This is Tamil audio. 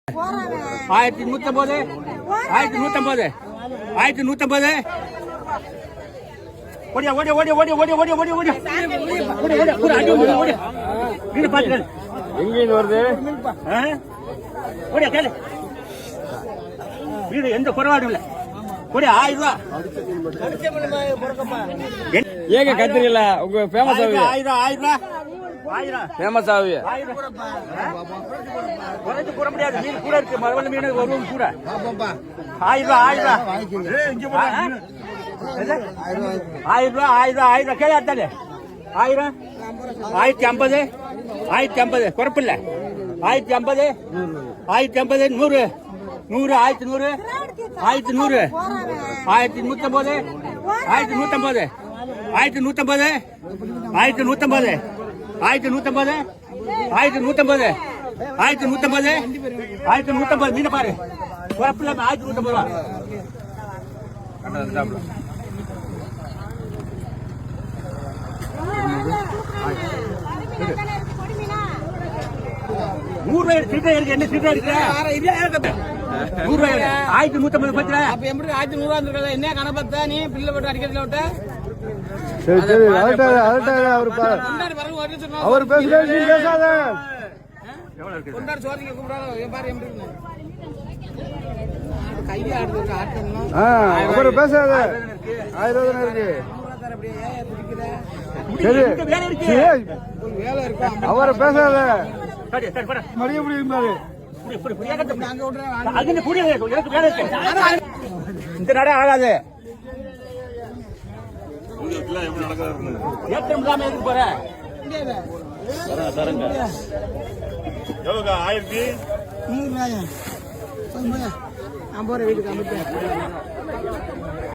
1150 1150 1150 ஓடியா ஓடியா ஓடியா ஓடியா ஓடியா ஓடியா ஓடியா ஓடியா ஓடியா ஓடியா ஓடியா ஓடியா வீடு பாத்துக்க எங்க வருது ஓடியா கேளு வீடு எந்த குறைபாடும் இல்ல ஓடியா 1000 ரூபாய் ஏங்க கத்திரில உங்க ஃபேமஸ் ஆகுது 1000 ஃபேமஸ் ஆகுது குறைஞ்சு கூற முடியாது மீன் கூட இருக்கு மரவள்ள மீன் வருவோம் கூட 1000 ரூபாய் 1000 கேளு அடுத்தாலே 1000 1050 1050 குறைப்பில்ல 1050 1050 100 100 1100 1100 1150 1150 1150 1150 1150 1150 1150 மீன் பாரு குறைப்பில்ல 1150 ரூபா 100 ரூபாய் இருக்கு என்ன சீட்டா இருக்கு 100 ரூபாய் 1150 பத்திர அப்ப எப்படி 1100 வந்திருக்கல என்ன கணபத்த நீ பில்ல போட்டு அடிக்கிறதுல விட்ட சரி சரி அலட்டாத அவர் பேசுறாரு நீ பேசாத எவ்வளவு இருக்கு கொண்டாட சோதிங்க கூப்பிடாத பாரு எப்படி இருக்கு கையில ஆடுது ஆட்டணும் அவர் பேசாத 1000 தான இருக்கு சரி வேலை இருக்கு அவர் பேசாத சரி சரி போற மரியா புடிப்பாரு இந்த நட ஆகாது போற 1000 வீட்டுக்கு